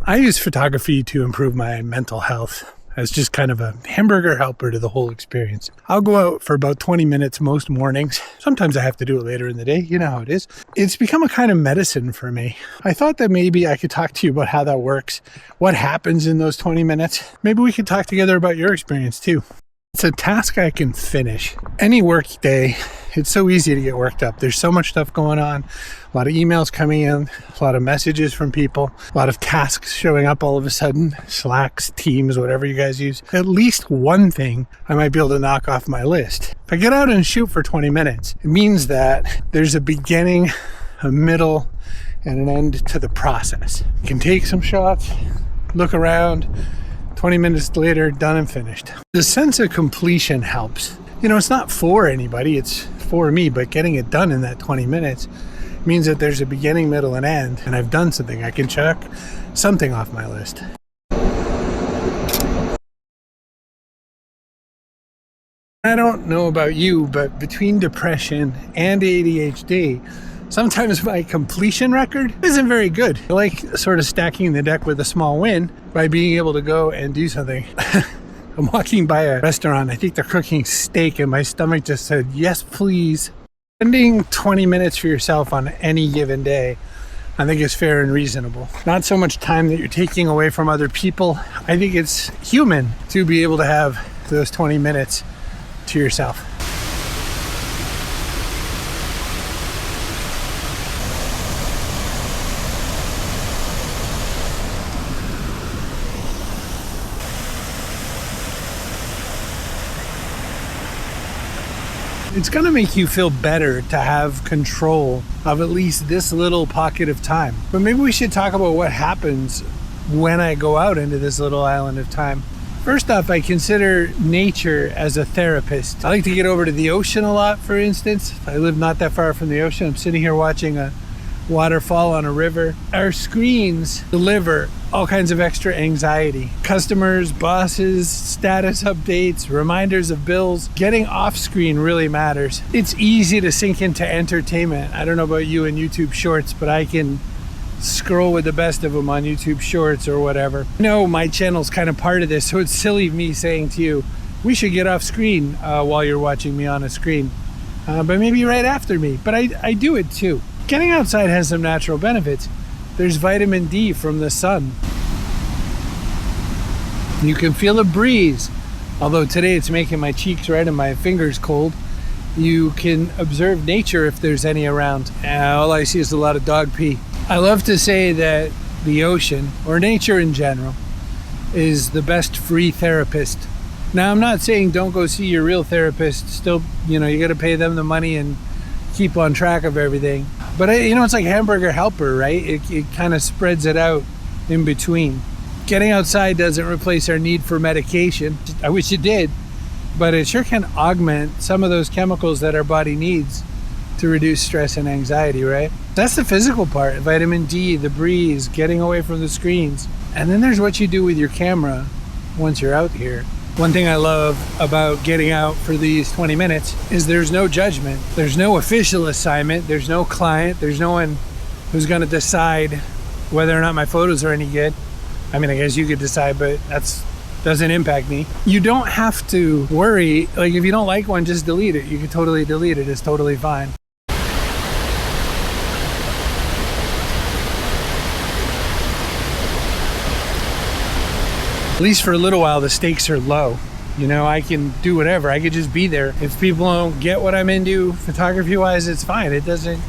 I use photography to improve my mental health as just kind of a hamburger helper to the whole experience. I'll go out for about 20 minutes most mornings. Sometimes I have to do it later in the day. You know how it is. It's become a kind of medicine for me. I thought that maybe I could talk to you about how that works, what happens in those 20 minutes. Maybe we could talk together about your experience too. It's a task I can finish. Any work day, it's so easy to get worked up. There's so much stuff going on, a lot of emails coming in, a lot of messages from people, a lot of tasks showing up all of a sudden, Slacks, Teams, whatever you guys use. At least one thing I might be able to knock off my list. If I get out and shoot for 20 minutes, it means that there's a beginning, a middle, and an end to the process. You can take some shots, look around, 20 minutes later, done and finished. The sense of completion helps. You know, it's not for anybody, it's for me, but getting it done in that 20 minutes means that there's a beginning, middle, and end, and I've done something. I can check something off my list. I don't know about you, but between depression and ADHD, sometimes my completion record isn't very good. I like sort of stacking the deck with a small win by being able to go and do something. I'm walking by a restaurant. I think they're cooking steak and my stomach just said, yes, please. Spending 20 minutes for yourself on any given day, I think is fair and reasonable. Not so much time that you're taking away from other people. I think it's human to be able to have those 20 minutes to yourself. It's gonna make you feel better to have control of at least this little pocket of time. But maybe we should talk about what happens when I go out into this little island of time. First off, I consider nature as a therapist. I like to get over to the ocean a lot, for instance. I live not that far from the ocean. I'm sitting here watching a waterfall on a river. Our screens deliver all kinds of extra anxiety. Customers, bosses, status updates, reminders of bills. Getting off screen really matters. It's easy to sink into entertainment. I don't know about you and YouTube Shorts, but I can scroll with the best of them on YouTube Shorts or whatever. I know my channel's kind of part of this, so it's silly of me saying to you, we should get off screen while you're watching me on a screen. But maybe right after me. But I do it too. Getting outside has some natural benefits. There's vitamin D from the sun. You can feel a breeze. Although today it's making my cheeks red and my fingers cold. You can observe nature if there's any around. All I see is a lot of dog pee. I love to say that the ocean, or nature in general, is the best free therapist. Now, I'm not saying don't go see your real therapist. Still, you know, you got to pay them the money and keep on track of everything. But you know, it's like hamburger helper, right? It kind of spreads it out in between. Getting outside doesn't replace our need for medication. I wish it did, but it sure can augment some of those chemicals that our body needs to reduce stress and anxiety, right? That's the physical part. Vitamin D, the breeze, getting away from the screens. And then there's what you do with your camera once you're out here. One thing I love about getting out for these 20 minutes is there's no judgment. There's no official assignment. There's no client. There's no one who's going to decide whether or not my photos are any good. I mean, I guess you could decide, but that's doesn't impact me. You don't have to worry. Like, if you don't like one, just delete it. You can totally delete it. It's totally fine. At least for a little while, the stakes are low. You know, I can do whatever. I could just be there. If people don't get what I'm into photography-wise, it's fine. It doesn't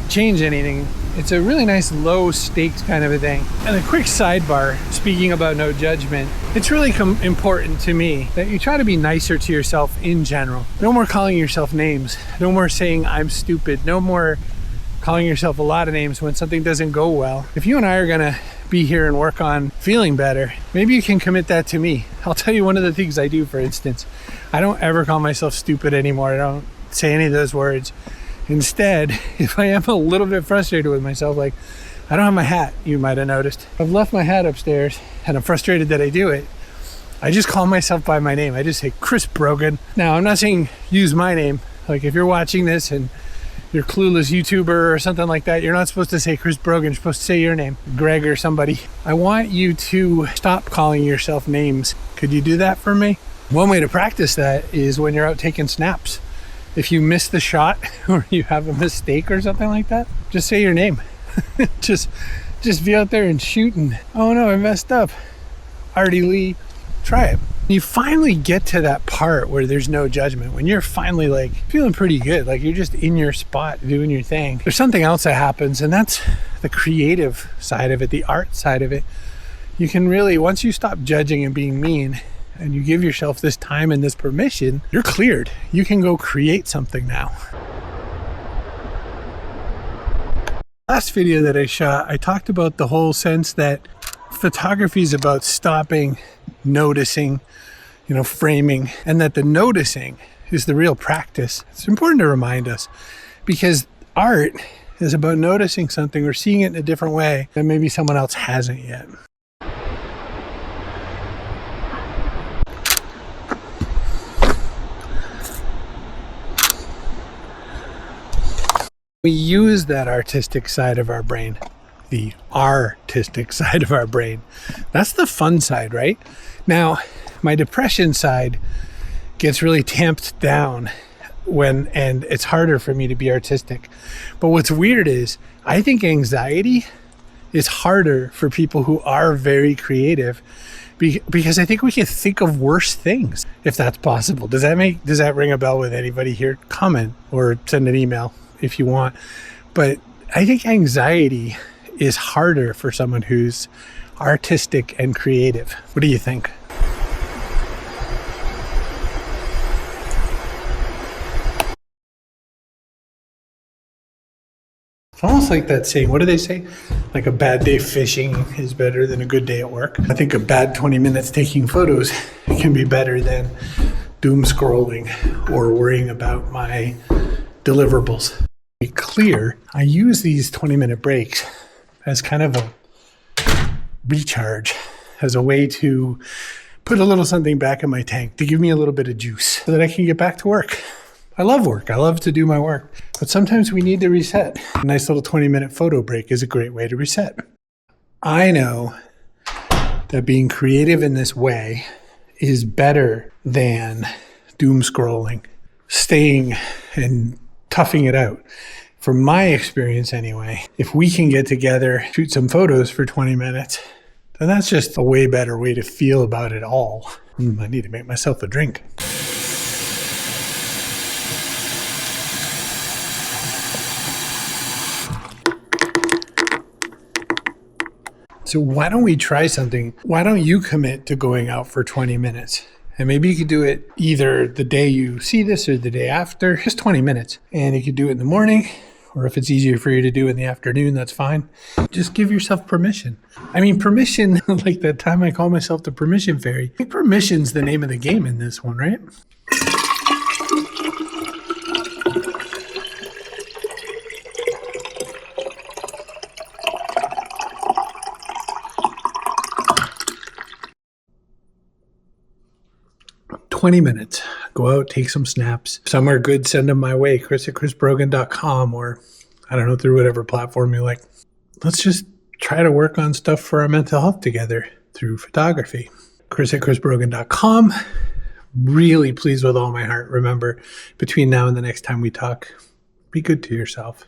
change anything. It's a really nice low stakes kind of a thing. And a quick sidebar, speaking about no judgment, it's really important to me that you try to be nicer to yourself in general. No more calling yourself names. No more saying I'm stupid. No more calling yourself a lot of names when something doesn't go well. If you and I are gonna be here and work on feeling better, maybe you can commit that to me. I'll tell you one of the things I do, for instance. I don't ever call myself stupid anymore. I don't say any of those words. Instead, if I am a little bit frustrated with myself, like, I don't have my hat, you might have noticed. I've left my hat upstairs and I'm frustrated that I do it. I just call myself by my name. I just say Chris Brogan. Now, I'm not saying use my name. Like, if you're watching this and you're clueless YouTuber or something like that, you're not supposed to say Chris Brogan, you're supposed to say your name, Greg or somebody. I want you to stop calling yourself names. Could you do that for me? One way to practice that is when you're out taking snaps. If you miss the shot or you have a mistake or something like that, just say your name. just be out there and shooting. Oh no, I messed up. Artie Lee. Try it. You finally get to that part where there's no judgment, when you're finally like feeling pretty good, like you're just in your spot doing your thing. There's something else that happens, and that's the creative side of it, the art side of it. You can really, once you stop judging and being mean, and you give yourself this time and this permission, you're cleared. You can go create something now. Last video that I shot, I talked about the whole sense that photography is about stopping, noticing, framing, and that the noticing is the real practice. It's important to remind us, because art is about noticing something or seeing it in a different way that maybe someone else hasn't yet. We use that artistic side of our brain, the artistic side of our brain. That's the fun side, right? Now, my depression side gets really tamped down and it's harder for me to be artistic. But what's weird is, I think anxiety is harder for people who are very creative, because I think we can think of worse things, if that's possible. Does that ring a bell with anybody here? Comment or send an email if you want. But I think anxiety is harder for someone who's artistic and creative. What do you think? It's almost like that saying, what do they say? Like a bad day fishing is better than a good day at work. I think a bad 20 minutes taking photos can be better than doom scrolling or worrying about my deliverables. To be clear, I use these 20-minute breaks as kind of a recharge, as a way to put a little something back in my tank, to give me a little bit of juice so that I can get back to work. I love work. I love to do my work, but sometimes we need to reset. A nice little 20-minute photo break is a great way to reset. I know that being creative in this way is better than doom scrolling, staying and toughing it out. From my experience anyway, if we can get together, shoot some photos for 20 minutes, then that's just a way better way to feel about it all. I need to make myself a drink. So why don't we try something? Why don't you commit to going out for 20 minutes? And maybe you could do it either the day you see this or the day after, just 20 minutes. And you could do it in the morning, or if it's easier for you to do in the afternoon, that's fine. Just give yourself permission. I mean, permission, like that time I call myself the permission fairy. I think permission's the name of the game in this one, right? "20 minutes. Go out, take some snaps. Some are good, send them my way. Chris@chrisbrogan.com, or I don't know, through whatever platform you like. Let's just try to work on stuff for our mental health together through photography. Chris@chrisbrogan.com. Really pleased with all my heart. Remember, between now and the next time we talk, be good to yourself.